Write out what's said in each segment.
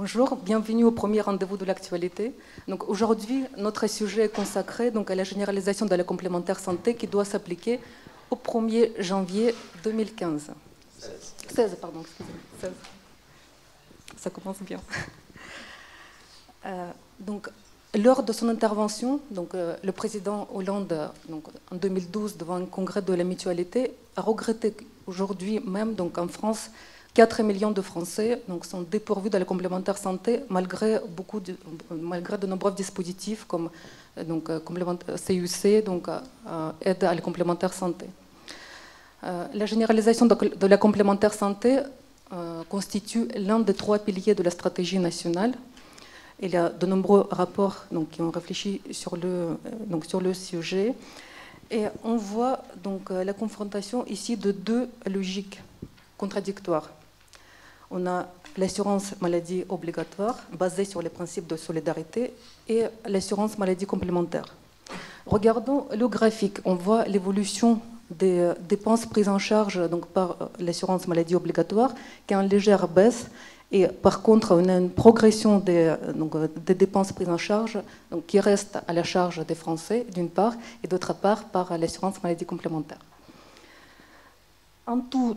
Bonjour, bienvenue au premier rendez-vous de l'actualité. Donc aujourd'hui, notre sujet est consacré donc, à la généralisation de la complémentaire santé qui doit s'appliquer au 1er janvier 2015. 16, pardon, excusez-moi. 16. Ça commence bien. Donc, lors de son intervention, le président Hollande, en 2012, devant un congrès de la mutualité, a regretté qu'aujourd'hui même, en France, 4 millions de Français sont dépourvus de la complémentaire santé malgré de nombreux dispositifs comme CUC, aide à la complémentaire santé. La généralisation de la complémentaire santé constitue l'un des 3 piliers de la stratégie nationale. Il y a de nombreux rapports qui ont réfléchi sur le sujet. Et on voit la confrontation ici de 2 logiques contradictoires. On a l'assurance maladie obligatoire, basée sur les principes de solidarité, et l'assurance maladie complémentaire. Regardons le graphique. On voit l'évolution des dépenses prises en charge par l'assurance maladie obligatoire, qui est en légère baisse. Et par contre, on a une progression des dépenses prises en charge qui reste à la charge des Français, d'une part, et d'autre part, par l'assurance maladie complémentaire. En tout,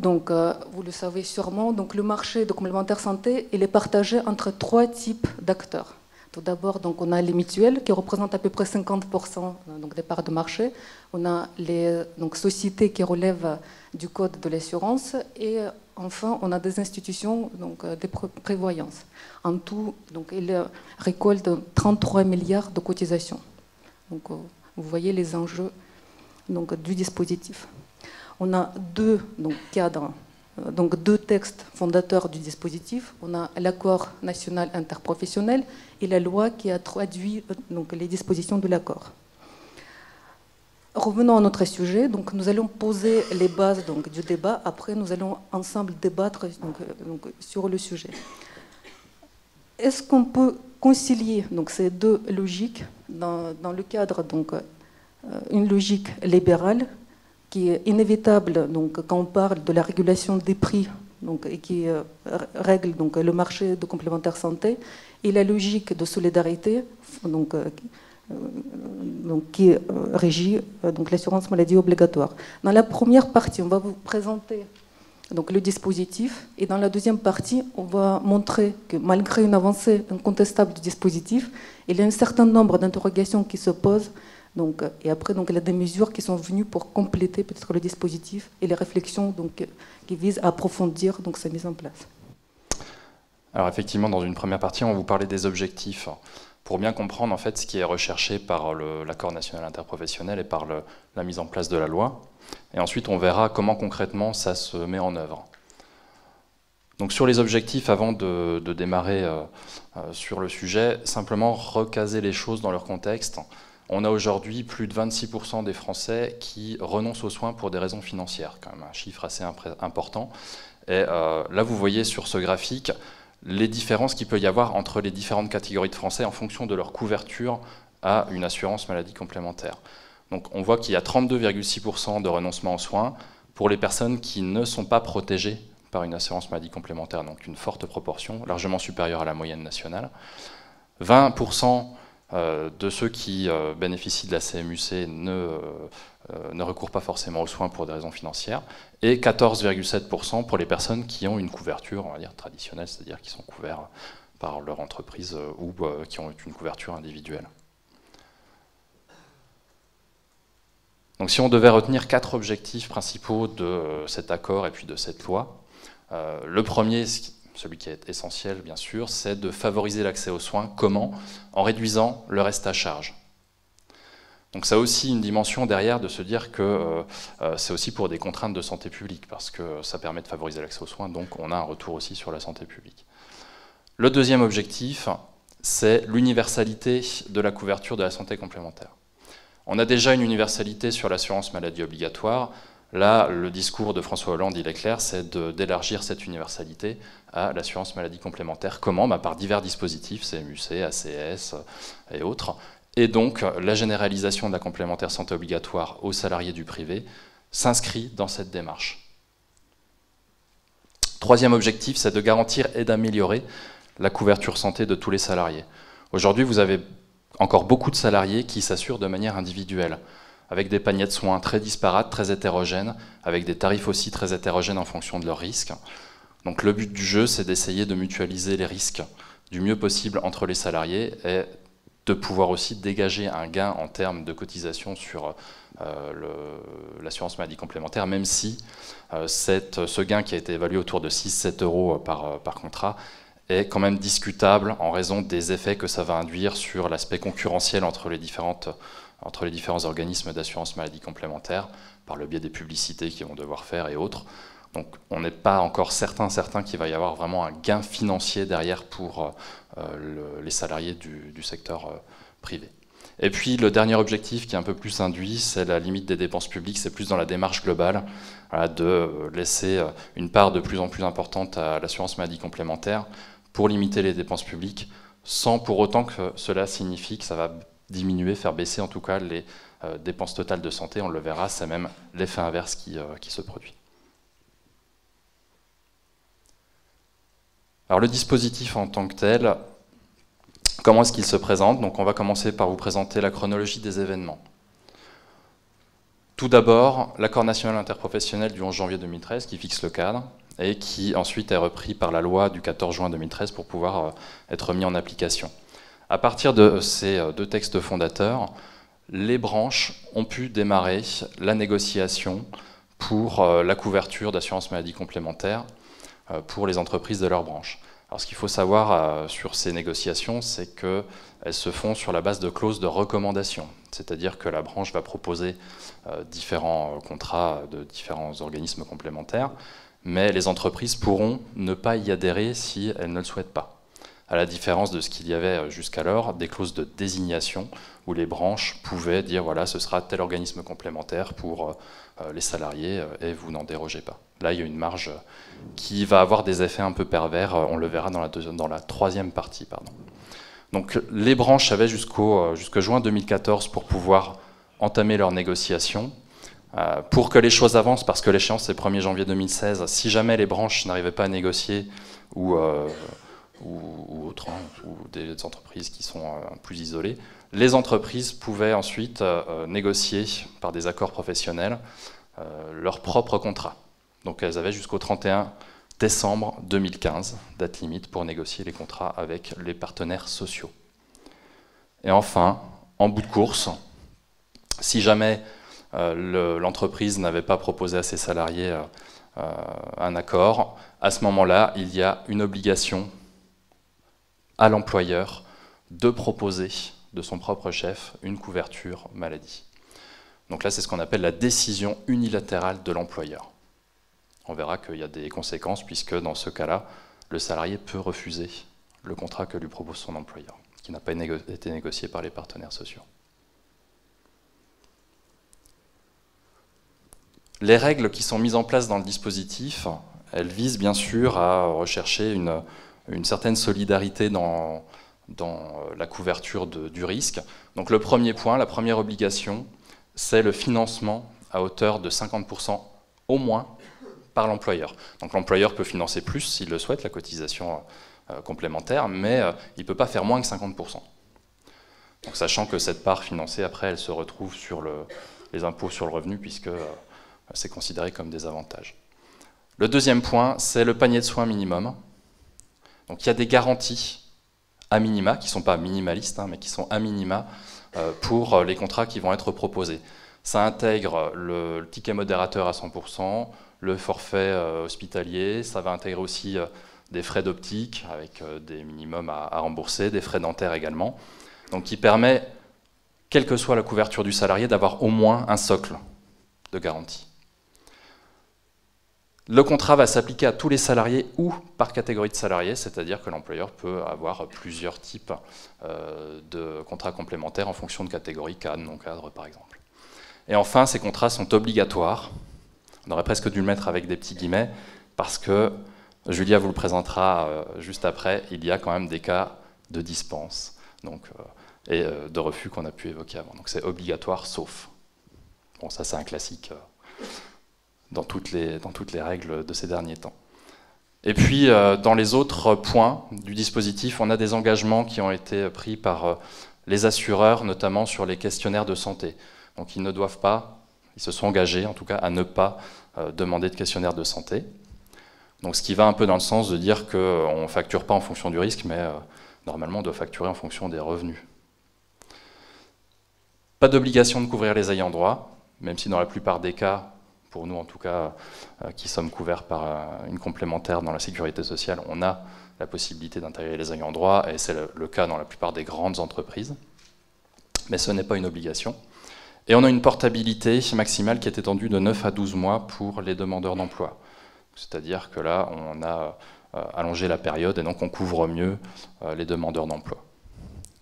vous le savez sûrement, le marché de complémentaire santé il est partagé entre 3 types d'acteurs. Tout d'abord, on a les mutuelles qui représentent à peu près 50% des parts de marché. On a les sociétés qui relèvent du code de l'assurance et enfin, on a des institutions des prévoyances. En tout, ils récoltent 33 milliards de cotisations. Vous voyez les enjeux du dispositif. On a 2 cadres, 2 textes fondateurs du dispositif. On a l'accord national interprofessionnel et la loi qui a traduit les dispositions de l'accord. Revenons à notre sujet. Nous allons poser les bases du débat. Après, nous allons ensemble débattre sur le sujet. Est-ce qu'on peut concilier ces 2 logiques dans le cadre une logique libérale qui est inévitable quand on parle de la régulation des prix et qui règle le marché de complémentaire santé, et la logique de solidarité qui régit l'assurance maladie obligatoire. Dans la première partie, on va vous présenter le dispositif, et dans la deuxième partie, on va montrer que malgré une avancée incontestable du dispositif, il y a un certain nombre d'interrogations qui se posent. Et après, il y a des mesures qui sont venues pour compléter peut-être le dispositif et les réflexions qui visent à approfondir sa mise en place. Alors effectivement, dans une première partie, on va vous parler des objectifs pour bien comprendre en fait ce qui est recherché par l'accord national interprofessionnel et par la mise en place de la loi. Et ensuite, on verra comment concrètement ça se met en œuvre. Donc sur les objectifs, avant de démarrer sur le sujet, simplement recaser les choses dans leur contexte. On a aujourd'hui plus de 26% des Français qui renoncent aux soins pour des raisons financières, quand même un chiffre assez important. Et là, vous voyez sur ce graphique les différences qu'il peut y avoir entre les différentes catégories de Français en fonction de leur couverture à une assurance maladie complémentaire. Donc on voit qu'il y a 32,6% de renoncement aux soins pour les personnes qui ne sont pas protégées par une assurance maladie complémentaire, donc une forte proportion, largement supérieure à la moyenne nationale. 20% de ceux qui bénéficient de la CMU-C ne recourent pas forcément aux soins pour des raisons financières, et 14,7% pour les personnes qui ont une couverture, on va dire, traditionnelle, c'est-à-dire qui sont couverts par leur entreprise ou qui ont une couverture individuelle. Donc si on devait retenir 4 objectifs principaux de cet accord et puis de cette loi, le premier, celui qui est essentiel, bien sûr, c'est de favoriser l'accès aux soins. Comment? En réduisant le reste à charge. Donc ça a aussi une dimension derrière de se dire que c'est aussi pour des contraintes de santé publique, parce que ça permet de favoriser l'accès aux soins, donc on a un retour aussi sur la santé publique. Le deuxième objectif, c'est l'universalité de la couverture de la santé complémentaire. On a déjà une universalité sur l'assurance maladie obligatoire. Là, le discours de François Hollande, il est clair, c'est d'élargir cette universalité à l'assurance maladie complémentaire. Comment? Par divers dispositifs, CMU-C, ACS et autres. Et donc, la généralisation de la complémentaire santé obligatoire aux salariés du privé s'inscrit dans cette démarche. Troisième objectif, c'est de garantir et d'améliorer la couverture santé de tous les salariés. Aujourd'hui, vous avez encore beaucoup de salariés qui s'assurent de manière individuelle, avec des paniers de soins très disparates, très hétérogènes, avec des tarifs aussi très hétérogènes en fonction de leurs risques. Donc le but du jeu, c'est d'essayer de mutualiser les risques du mieux possible entre les salariés et de pouvoir aussi dégager un gain en termes de cotisation sur l'assurance maladie complémentaire, même si ce gain qui a été évalué autour de 6-7 euros par contrat est quand même discutable en raison des effets que ça va induire sur l'aspect concurrentiel entre les différents organismes d'assurance maladie complémentaire, par le biais des publicités qu'ils vont devoir faire et autres. Donc on n'est pas encore certain qu'il va y avoir vraiment un gain financier derrière pour les salariés du secteur privé. Et puis le dernier objectif qui est un peu plus induit, c'est la limite des dépenses publiques, c'est plus dans la démarche globale, voilà, de laisser une part de plus en plus importante à l'assurance maladie complémentaire pour limiter les dépenses publiques, sans pour autant que cela signifie que ça va diminuer, faire baisser en tout cas les dépenses totales de santé. On le verra, c'est même l'effet inverse qui se produit. Alors le dispositif en tant que tel, comment est-ce qu'il se présente? Donc on va commencer par vous présenter la chronologie des événements. Tout d'abord, l'accord national interprofessionnel du 11 janvier 2013 qui fixe le cadre et qui ensuite est repris par la loi du 14 juin 2013 pour pouvoir être mis en application. À partir de ces deux textes fondateurs, les branches ont pu démarrer la négociation pour la couverture d'assurance maladie complémentaire pour les entreprises de leur branche. Alors ce qu'il faut savoir sur ces négociations, c'est qu'elles se font sur la base de clauses de recommandation, c'est-à-dire que la branche va proposer différents contrats de différents organismes complémentaires, mais les entreprises pourront ne pas y adhérer si elles ne le souhaitent pas. À la différence de ce qu'il y avait jusqu'alors, des clauses de désignation, où les branches pouvaient dire voilà, ce sera tel organisme complémentaire pour les salariés et vous n'en dérogez pas. Là, il y a une marge qui va avoir des effets un peu pervers, on le verra dans la troisième partie. Pardon. Donc les branches avaient jusqu'au juin 2014 pour pouvoir entamer leurs négociations. Pour que les choses avancent, parce que l'échéance c'est le 1er janvier 2016, si jamais les branches n'arrivaient pas à négocier ou autres, ou des entreprises qui sont plus isolées, les entreprises pouvaient ensuite négocier par des accords professionnels leur propre contrat. Donc elles avaient jusqu'au 31 décembre 2015, date limite pour négocier les contrats avec les partenaires sociaux. Et enfin, en bout de course, si jamais l'entreprise n'avait pas proposé à ses salariés un accord, à ce moment-là, il y a une obligation à l'employeur de proposer de son propre chef une couverture maladie. Donc là, c'est ce qu'on appelle la décision unilatérale de l'employeur. On verra qu'il y a des conséquences, puisque dans ce cas-là, le salarié peut refuser le contrat que lui propose son employeur, qui n'a pas été négocié par les partenaires sociaux. Les règles qui sont mises en place dans le dispositif, elles visent bien sûr à rechercher une certaine solidarité dans la couverture du risque. Donc le premier point, la première obligation, c'est le financement à hauteur de 50% au moins par l'employeur. Donc l'employeur peut financer plus s'il le souhaite, la cotisation complémentaire, mais il ne peut pas faire moins que 50%. Donc sachant que cette part financée, après, elle se retrouve sur les impôts sur le revenu, puisque c'est considéré comme des avantages. Le deuxième point, c'est le panier de soins minimum. Donc il y a des garanties à minima, qui ne sont pas minimalistes, mais qui sont à minima pour les contrats qui vont être proposés. Ça intègre le ticket modérateur à 100%, le forfait hospitalier, ça va intégrer aussi des frais d'optique avec des minimums à rembourser, des frais dentaires également. Donc qui permet, quelle que soit la couverture du salarié, d'avoir au moins un socle de garantie. Le contrat va s'appliquer à tous les salariés ou par catégorie de salariés, c'est-à-dire que l'employeur peut avoir plusieurs types de contrats complémentaires en fonction de catégories, cadre, non-cadre par exemple. Et enfin, ces contrats sont obligatoires. On aurait presque dû le mettre avec des petits guillemets, parce que, Julia vous le présentera juste après, il y a quand même des cas de dispense et de refus qu'on a pu évoquer avant. Donc c'est obligatoire sauf. Bon, ça c'est un classique dans toutes les règles de ces derniers temps. Et puis, dans les autres points du dispositif, on a des engagements qui ont été pris par les assureurs, notamment sur les questionnaires de santé. Donc, ils ne doivent pas, ils se sont engagés, en tout cas, à ne pas demander de questionnaire de santé. Donc, ce qui va un peu dans le sens de dire qu'on ne facture pas en fonction du risque, mais normalement, on doit facturer en fonction des revenus. Pas d'obligation de couvrir les ayants droit, même si dans la plupart des cas, pour nous en tout cas, qui sommes couverts par une complémentaire dans la sécurité sociale, on a la possibilité d'intégrer les ayants droit, et c'est le cas dans la plupart des grandes entreprises. Mais ce n'est pas une obligation. Et on a une portabilité maximale qui est étendue de 9 à 12 mois pour les demandeurs d'emploi. C'est-à-dire que là, on a allongé la période et donc on couvre mieux les demandeurs d'emploi.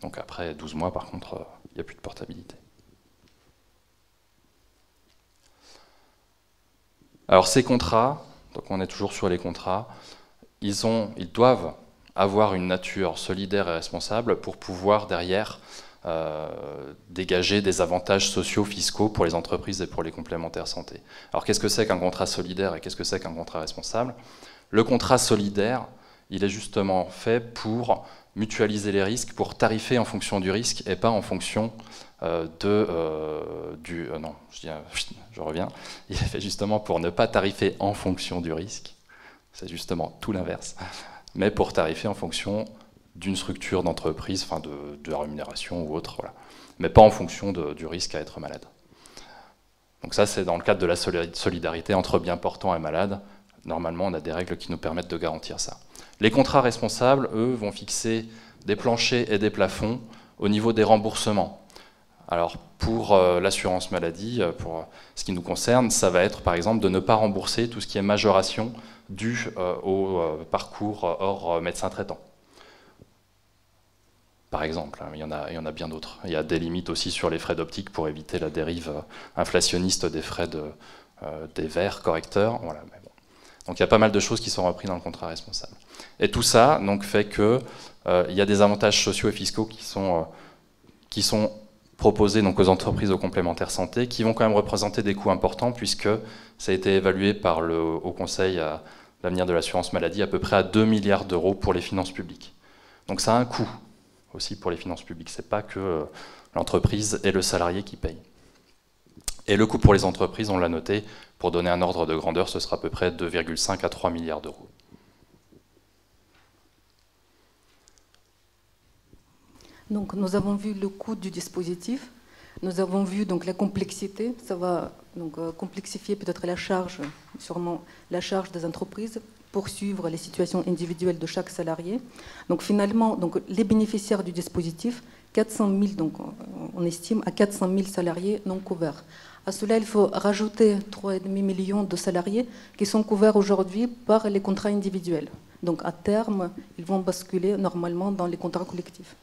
Donc après 12 mois, par contre, il n'y a plus de portabilité. Alors ces contrats, donc on est toujours sur les contrats, ils doivent avoir une nature solidaire et responsable pour pouvoir derrière dégager des avantages sociaux, fiscaux pour les entreprises et pour les complémentaires santé. Alors qu'est-ce que c'est qu'un contrat solidaire et qu'est-ce que c'est qu'un contrat responsable? Le contrat solidaire, il est justement fait pour mutualiser les risques, pour tarifer en fonction du risque et pas en fonction non, je reviens. Il est fait justement pour ne pas tarifer en fonction du risque, c'est justement tout l'inverse, mais pour tarifer en fonction d'une structure d'entreprise, enfin de la rémunération ou autre, voilà. Mais pas en fonction du risque à être malade. Donc ça, c'est dans le cadre de la solidarité entre bien portants et malades. Normalement, on a des règles qui nous permettent de garantir ça. Les contrats responsables, eux, vont fixer des planchers et des plafonds au niveau des remboursements. Alors, pour l'assurance maladie, pour ce qui nous concerne, ça va être, par exemple, de ne pas rembourser tout ce qui est majoration due au parcours hors médecin traitant. Par exemple, il y en a bien d'autres. Il y a des limites aussi sur les frais d'optique pour éviter la dérive inflationniste des frais des verres correcteurs. Voilà, mais bon. Donc il y a pas mal de choses qui sont reprises dans le contrat responsable. Et tout ça donc, fait qu'il y a des avantages sociaux et fiscaux qui sont proposés donc, aux entreprises aux complémentaires santé, qui vont quand même représenter des coûts importants, puisque ça a été évalué par le Haut Conseil à l'avenir de l'assurance maladie à peu près à 2 milliards d'euros pour les finances publiques. Donc ça a un coût aussi pour les finances publiques. Ce n'est pas que l'entreprise et le salarié qui payent. Et le coût pour les entreprises, on l'a noté, pour donner un ordre de grandeur, ce sera à peu près 2,5 à 3 milliards d'euros. Donc nous avons vu le coût du dispositif, nous avons vu donc la complexité, ça va donc complexifier peut-être la charge, sûrement la charge des entreprises, poursuivre les situations individuelles de chaque salarié. Donc finalement, donc, les bénéficiaires du dispositif, 400 000, donc on estime à 400 000 salariés non couverts. À cela, il faut rajouter 3,5 millions de salariés qui sont couverts aujourd'hui par les contrats individuels. Donc à terme, ils vont basculer normalement dans les contrats collectifs.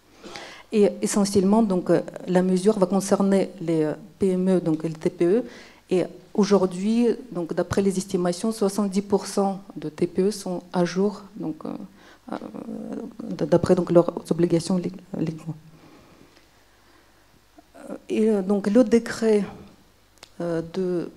Et essentiellement, donc, la mesure va concerner les PME, donc les TPE. Et aujourd'hui, donc, d'après les estimations, 70% de TPE sont à jour, donc, d'après donc, leurs obligations légales. Et donc, le décret de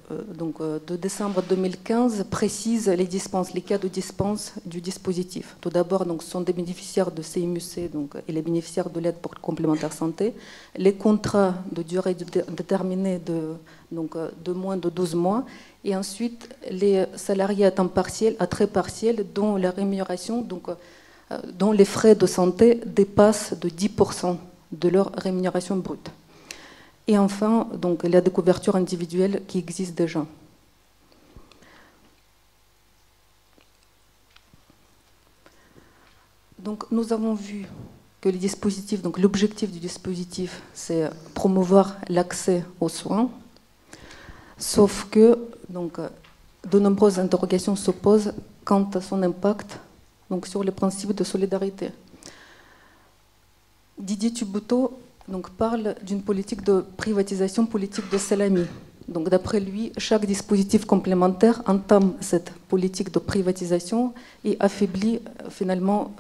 décembre 2015 précise les cas de dispense du dispositif. Tout d'abord, ce sont des bénéficiaires de CMUC et les bénéficiaires de l'aide pour complémentaire santé, les contrats de durée déterminée de moins de 12 mois, et ensuite les salariés à temps partiel, à très partiel, dont la rémunération, dont les frais de santé dépassent de 10% de leur rémunération brute. Et enfin, donc, il y a des couvertures individuelles qui existent déjà. Donc, nous avons vu que le dispositif, donc l'objectif du dispositif, c'est promouvoir l'accès aux soins, sauf que donc, de nombreuses interrogations se posent quant à son impact donc, sur les principes de solidarité. Didier Thibauteau parle d'une politique de privatisation, politique de salami. Donc, d'après lui, chaque dispositif complémentaire entame cette politique de privatisation et affaiblit finalement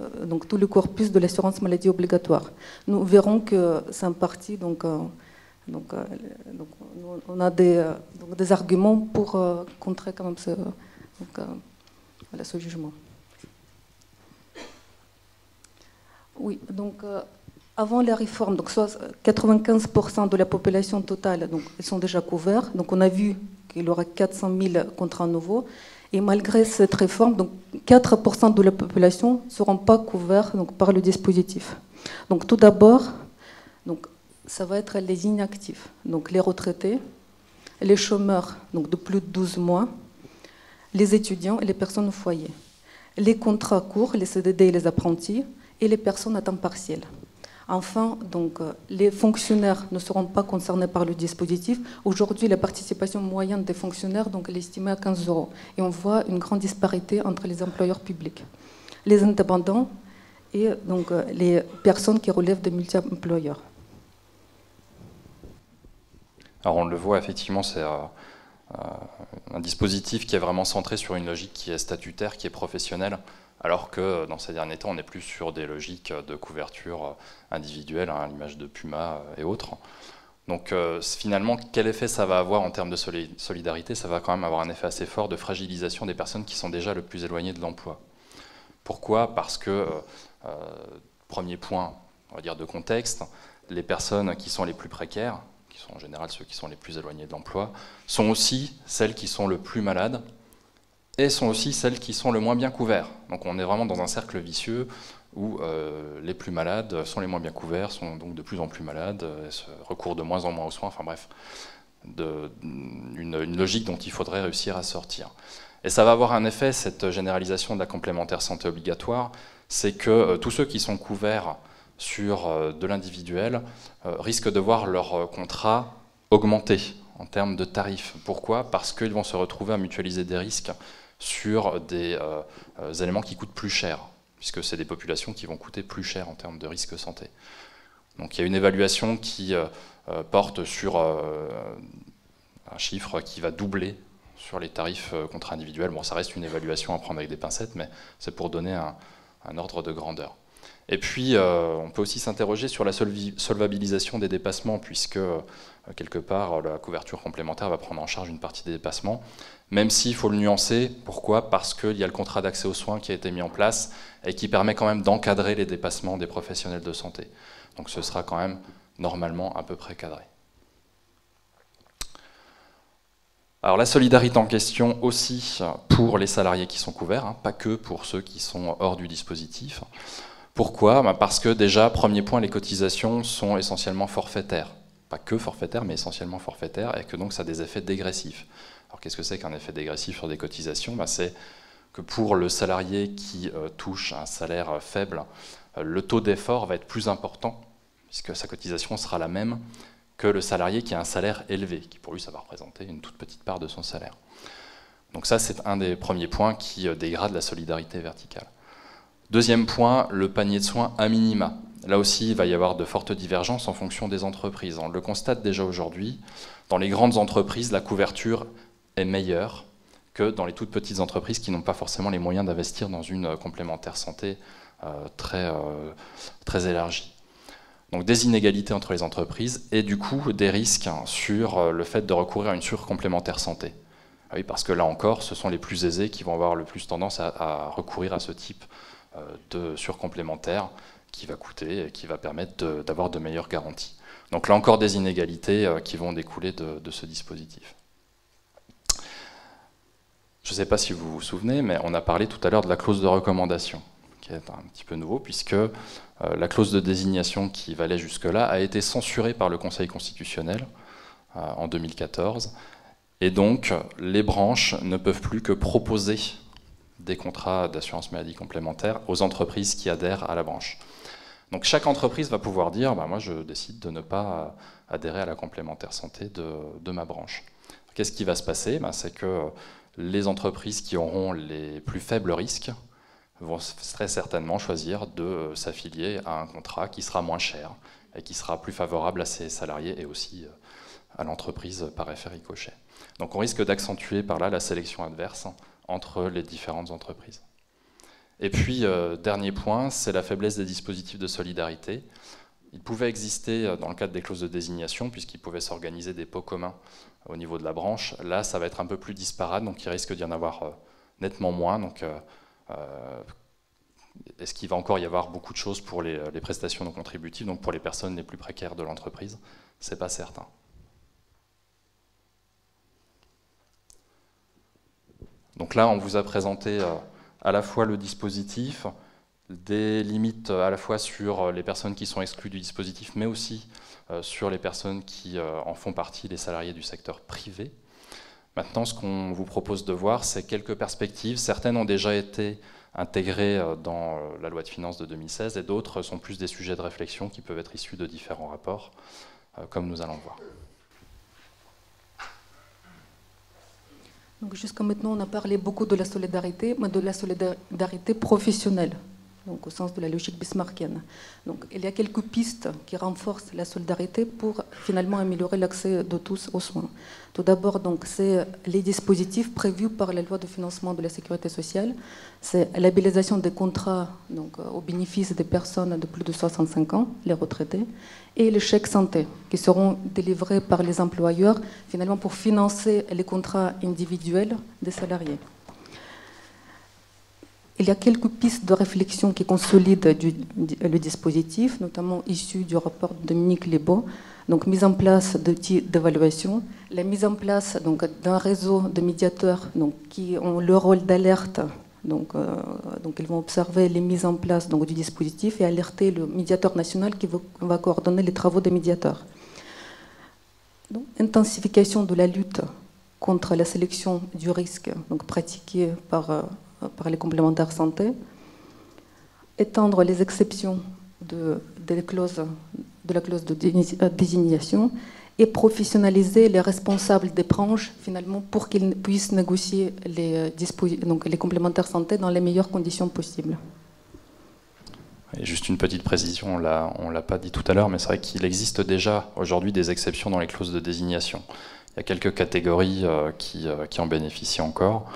tout le corpus de l'assurance maladie obligatoire. Nous verrons que c'est en partie, on a des arguments pour contrer quand même ce jugement. Oui, donc avant la réforme, donc soit 95% de la population totale, donc ils sont déjà couverts. Donc on a vu qu'il y aura 400 000 contrats nouveaux. Et malgré cette réforme, donc 4% de la population ne seront pas couverts donc, par le dispositif. Donc tout d'abord, donc, ça va être les inactifs, donc les retraités, les chômeurs donc, de plus de 12 mois, les étudiants et les personnes au foyer, les contrats courts, les CDD et les apprentis, et les personnes à temps partiel. Enfin, donc, les fonctionnaires ne seront pas concernés par le dispositif. Aujourd'hui, la participation moyenne des fonctionnaires donc, est estimée à 15 €. Et on voit une grande disparité entre les employeurs publics, les indépendants et donc, les personnes qui relèvent des multi-employeurs. Alors on le voit, effectivement, c'est un dispositif qui est vraiment centré sur une logique qui est statutaire, qui est professionnelle, alors que dans ces derniers temps, on est plus sur des logiques de couverture individuelle, à l'image de Puma et autres. Donc finalement, quel effet ça va avoir en termes de solidarité? Ça va quand même avoir un effet assez fort de fragilisation des personnes qui sont déjà le plus éloignées de l'emploi. Pourquoi? Parce que, premier point, on va dire de contexte, les personnes qui sont les plus précaires, qui sont en général ceux qui sont les plus éloignés de l'emploi, sont aussi celles qui sont le plus malades et sont aussi celles qui sont le moins bien couverts. Donc on est vraiment dans un cercle vicieux où les plus malades sont les moins bien couverts, sont donc de plus en plus malades, recourent de moins en moins aux soins, enfin bref, une logique dont il faudrait réussir à sortir. Et ça va avoir un effet, cette généralisation de la complémentaire santé obligatoire, c'est que tous ceux qui sont couverts sur de l'individuel risquent de voir leur contrat augmenter en termes de tarifs. Pourquoi? Parce qu'ils vont se retrouver à mutualiser des risques sur des éléments qui coûtent plus cher, puisque c'est des populations qui vont coûter plus cher en termes de risque santé. Donc il y a une évaluation qui porte sur un chiffre qui va doubler sur les tarifs contrats individuels. Bon, ça reste une évaluation à prendre avec des pincettes, mais c'est pour donner un ordre de grandeur. Et puis, on peut aussi s'interroger sur la solvabilisation des dépassements, puisque, quelque part, la couverture complémentaire va prendre en charge une partie des dépassements, même s'il faut le nuancer. Pourquoi? Parce qu'il y a le contrat d'accès aux soins qui a été mis en place et qui permet quand même d'encadrer les dépassements des professionnels de santé. Donc ce sera quand même, normalement, à peu près cadré. Alors la solidarité en question aussi pour les salariés qui sont couverts, pas que pour ceux qui sont hors du dispositif. Pourquoi? Parce que déjà, premier point, les cotisations sont essentiellement forfaitaires. Pas que forfaitaires, mais essentiellement forfaitaires, et que donc ça a des effets dégressifs. Alors qu'est-ce que c'est qu'un effet dégressif sur des cotisations? C'est que pour le salarié qui touche un salaire faible, le taux d'effort va être plus important, puisque sa cotisation sera la même que le salarié qui a un salaire élevé, qui pour lui ça va représenter une toute petite part de son salaire. Donc ça, c'est un des premiers points qui dégrade la solidarité verticale. Deuxième point, le panier de soins à minima. Là aussi, il va y avoir de fortes divergences en fonction des entreprises. On le constate déjà aujourd'hui. Dans les grandes entreprises, la couverture est meilleure que dans les toutes petites entreprises qui n'ont pas forcément les moyens d'investir dans une complémentaire santé très élargie. Donc des inégalités entre les entreprises et du coup des risques sur le fait de recourir à une surcomplémentaire santé. Oui, parce que là encore, ce sont les plus aisés qui vont avoir le plus tendance à recourir à ce type de surcomplémentaire qui va coûter et qui va permettre d'avoir de meilleures garanties. Donc là encore des inégalités qui vont découler de ce dispositif. Je ne sais pas si vous vous souvenez, mais on a parlé tout à l'heure de la clause de recommandation, qui est un petit peu nouveau, puisque la clause de désignation qui valait jusque-là a été censurée par le Conseil constitutionnel en 2014, et donc les branches ne peuvent plus que proposer des contrats d'assurance maladie complémentaire aux entreprises qui adhèrent à la branche. Donc chaque entreprise va pouvoir dire moi je décide de ne pas adhérer à la complémentaire santé de ma branche. Qu'est-ce qui va se passer? C'est que les entreprises qui auront les plus faibles risques vont très certainement choisir de s'affilier à un contrat qui sera moins cher et qui sera plus favorable à ses salariés et aussi à l'entreprise par effet ricochet. Donc on risque d'accentuer par là la sélection adverse entre les différentes entreprises. Et puis, dernier point, c'est la faiblesse des dispositifs de solidarité. Il pouvait exister dans le cadre des clauses de désignation, puisqu'il pouvait s'organiser des pots communs au niveau de la branche. Là, ça va être un peu plus disparate, donc il risque d'y en avoir nettement moins. Donc, est-ce qu'il va encore y avoir beaucoup de choses pour les prestations non contributives, donc pour les personnes les plus précaires de l'entreprise? C'est pas certain. Donc là, on vous a présenté à la fois le dispositif, des limites à la fois sur les personnes qui sont exclues du dispositif, mais aussi sur les personnes qui en font partie, les salariés du secteur privé. Maintenant, ce qu'on vous propose de voir, c'est quelques perspectives. Certaines ont déjà été intégrées dans la loi de finances de 2016 et d'autres sont plus des sujets de réflexion qui peuvent être issus de différents rapports, comme nous allons le voir. Donc jusqu'à maintenant, on a parlé beaucoup de la solidarité, mais de la solidarité professionnelle, donc au sens de la logique bismarckienne. Donc il y a quelques pistes qui renforcent la solidarité pour finalement améliorer l'accès de tous aux soins. Tout d'abord, c'est les dispositifs prévus par la loi de financement de la sécurité sociale. C'est la labellisation des contrats au bénéfice des personnes de plus de 65 ans, les retraités, et les chèques santé qui seront délivrés par les employeurs finalement pour financer les contrats individuels des salariés. Il y a quelques pistes de réflexion qui consolident le dispositif, notamment issues du rapport de Dominique Libaud. Donc, mise en place d'outils d'évaluation, la mise en place d'un réseau de médiateurs qui ont le rôle d'alerte. Donc, ils vont observer les mises en place du dispositif et alerter le médiateur national qui va coordonner les travaux des médiateurs. Donc, intensification de la lutte contre la sélection du risque pratiquée par les complémentaires santé, étendre les exceptions de la clause de désignation et professionnaliser les responsables des branches finalement pour qu'ils puissent négocier les complémentaires santé dans les meilleures conditions possibles. Et juste une petite précision, on ne l'a pas dit tout à l'heure, mais c'est vrai qu'il existe déjà aujourd'hui des exceptions dans les clauses de désignation. Il y a quelques catégories qui en bénéficient encore,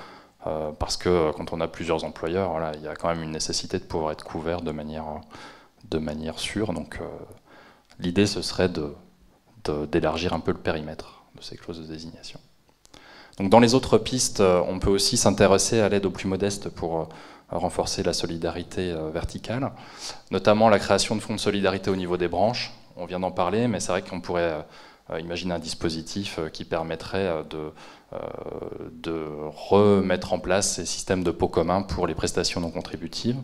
parce que quand on a plusieurs employeurs, voilà, il y a quand même une nécessité de pouvoir être couvert de manière sûre. Donc l'idée, ce serait d'élargir un peu le périmètre de ces clauses de désignation. Donc, dans les autres pistes, on peut aussi s'intéresser à l'aide aux plus modestes pour renforcer la solidarité verticale, notamment la création de fonds de solidarité au niveau des branches. On vient d'en parler, mais c'est vrai qu'on pourrait imaginer un dispositif qui permettrait de remettre en place ces systèmes de pots communs pour les prestations non contributives.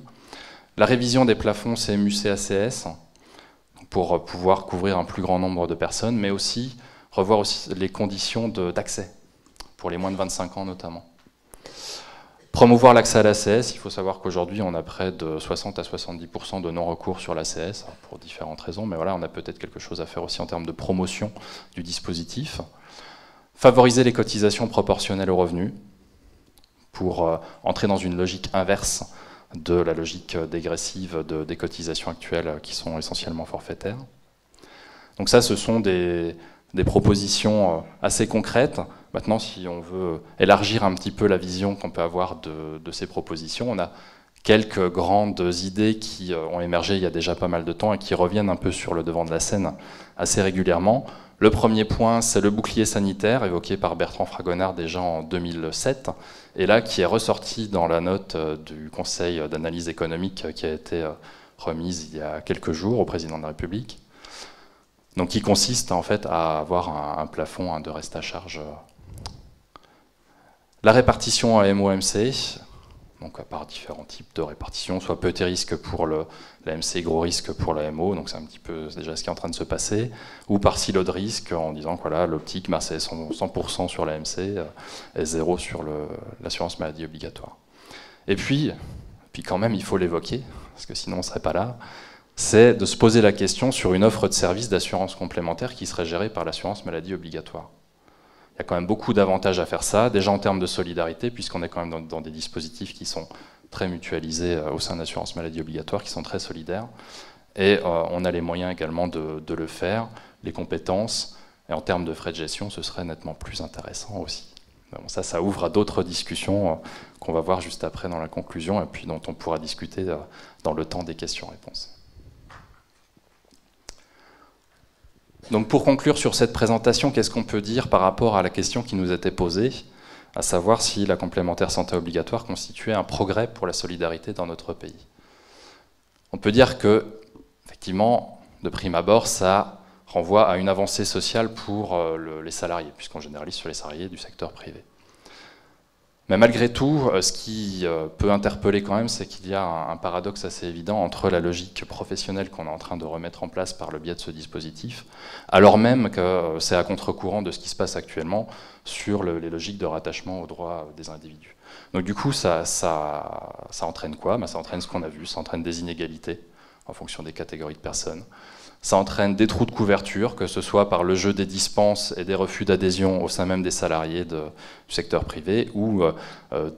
La révision des plafonds CMU-CACS pour pouvoir couvrir un plus grand nombre de personnes, mais aussi revoir aussi les conditions d'accès, pour les moins de 25 ans notamment. Promouvoir l'accès à l'ACS, il faut savoir qu'aujourd'hui on a près de 60 à 70% de non-recours sur l'ACS, pour différentes raisons, mais voilà, on a peut-être quelque chose à faire aussi en termes de promotion du dispositif. Favoriser les cotisations proportionnelles aux revenus, pour entrer dans une logique inverse de la logique dégressive des cotisations actuelles qui sont essentiellement forfaitaires. Donc ça, ce sont des propositions assez concrètes. Maintenant, si on veut élargir un petit peu la vision qu'on peut avoir de ces propositions, on a quelques grandes idées qui ont émergé il y a déjà pas mal de temps et qui reviennent un peu sur le devant de la scène assez régulièrement. Le premier point, c'est le bouclier sanitaire, évoqué par Bertrand Fragonard déjà en 2007, et là qui est ressorti dans la note du Conseil d'analyse économique qui a été remise il y a quelques jours au Président de la République. Donc qui consiste en fait à avoir un plafond de reste à charge. La répartition à MOMC, donc par différents types de répartition, soit petit risque pour l'AMC, gros risque pour la MO, donc c'est un petit peu déjà ce qui est en train de se passer, ou par silo de risque en disant que voilà, l'optique c'est 100% sur l'AMC et 0 sur l'assurance maladie obligatoire. Et puis quand même il faut l'évoquer, parce que sinon on ne serait pas là, c'est de se poser la question sur une offre de service d'assurance complémentaire qui serait gérée par l'assurance maladie obligatoire. Il y a quand même beaucoup d'avantages à faire ça, déjà en termes de solidarité, puisqu'on est quand même dans des dispositifs qui sont très mutualisés au sein de l'assurance maladie obligatoire, qui sont très solidaires. Et on a les moyens également de le faire, les compétences, et en termes de frais de gestion, ce serait nettement plus intéressant aussi. Bon, ça ouvre à d'autres discussions qu'on va voir juste après dans la conclusion, et puis dont on pourra discuter dans le temps des questions-réponses. Donc pour conclure sur cette présentation, qu'est-ce qu'on peut dire par rapport à la question qui nous était posée, à savoir si la complémentaire santé obligatoire constituait un progrès pour la solidarité dans notre pays? On peut dire que, effectivement, de prime abord, ça renvoie à une avancée sociale pour les salariés, puisqu'on généralise sur les salariés du secteur privé. Mais malgré tout, ce qui peut interpeller quand même, c'est qu'il y a un paradoxe assez évident entre la logique professionnelle qu'on est en train de remettre en place par le biais de ce dispositif, alors même que c'est à contre-courant de ce qui se passe actuellement sur les logiques de rattachement aux droits des individus. Donc du coup, ça entraîne quoi? Ça entraîne ce qu'on a vu, ça entraîne des inégalités en fonction des catégories de personnes. Ça entraîne des trous de couverture, que ce soit par le jeu des dispenses et des refus d'adhésion au sein même des salariés du secteur privé ou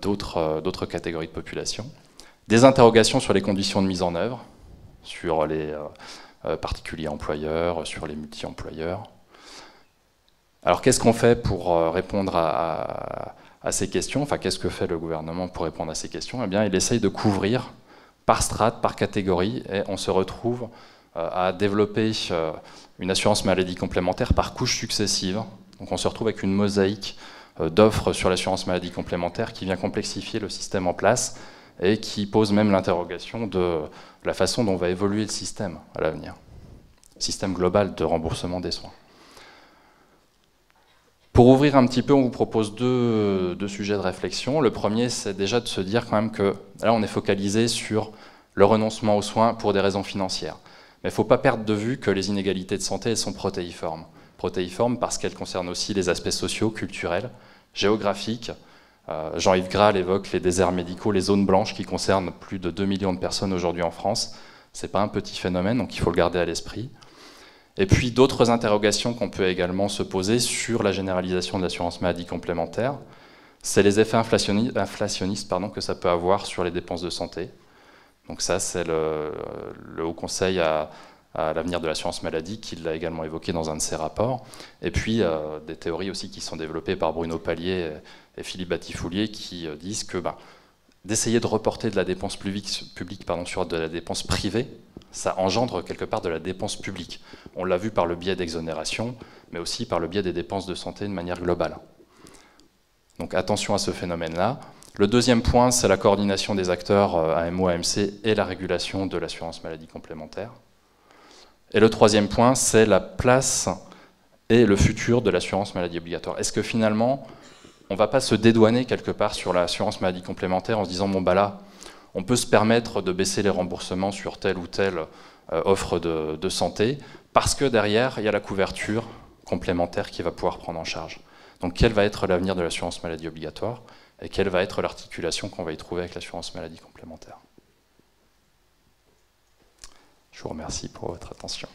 d'autres catégories de population. Des interrogations sur les conditions de mise en œuvre, sur les particuliers employeurs, sur les multi-employeurs. Alors qu'est-ce qu'on fait pour répondre à ces questions? Enfin, qu'est-ce que fait le gouvernement pour répondre à ces questions? Eh bien, il essaye de couvrir par strate, par catégorie, et on se retrouve à développer une assurance maladie complémentaire par couches successives. Donc on se retrouve avec une mosaïque d'offres sur l'assurance maladie complémentaire qui vient complexifier le système en place et qui pose même l'interrogation de la façon dont va évoluer le système à l'avenir. Système global de remboursement des soins. Pour ouvrir un petit peu, on vous propose deux sujets de réflexion. Le premier, c'est déjà de se dire quand même que là, on est focalisé sur le renoncement aux soins pour des raisons financières. Mais il ne faut pas perdre de vue que les inégalités de santé, elles sont protéiformes. Protéiformes parce qu'elles concernent aussi les aspects sociaux, culturels, géographiques. Jean-Yves Graal évoque les déserts médicaux, les zones blanches qui concernent plus de 2 millions de personnes aujourd'hui en France. Ce n'est pas un petit phénomène, donc il faut le garder à l'esprit. Et puis d'autres interrogations qu'on peut également se poser sur la généralisation de l'assurance maladie complémentaire, c'est les effets inflationnistes que ça peut avoir sur les dépenses de santé. Donc ça, c'est le Haut Conseil à l'avenir de l'assurance maladie qui l'a également évoqué dans un de ses rapports. Et puis des théories aussi qui sont développées par Bruno Palier et Philippe Batifoulier qui disent que d'essayer de reporter de la dépense publique sur de la dépense privée, ça engendre quelque part de la dépense publique. On l'a vu par le biais d'exonération, mais aussi par le biais des dépenses de santé de manière globale. Donc attention à ce phénomène-là. Le deuxième point, c'est la coordination des acteurs AMO, AMC et la régulation de l'assurance maladie complémentaire. Et le troisième point, c'est la place et le futur de l'assurance maladie obligatoire. Est-ce que finalement, on ne va pas se dédouaner quelque part sur l'assurance maladie complémentaire en se disant, bon bah là, on peut se permettre de baisser les remboursements sur telle ou telle offre de santé, parce que derrière, il y a la couverture complémentaire qui va pouvoir prendre en charge. Donc quel va être l'avenir de l'assurance maladie obligatoire et quelle va être l'articulation qu'on va y trouver avec l'assurance maladie complémentaire? Je vous remercie pour votre attention.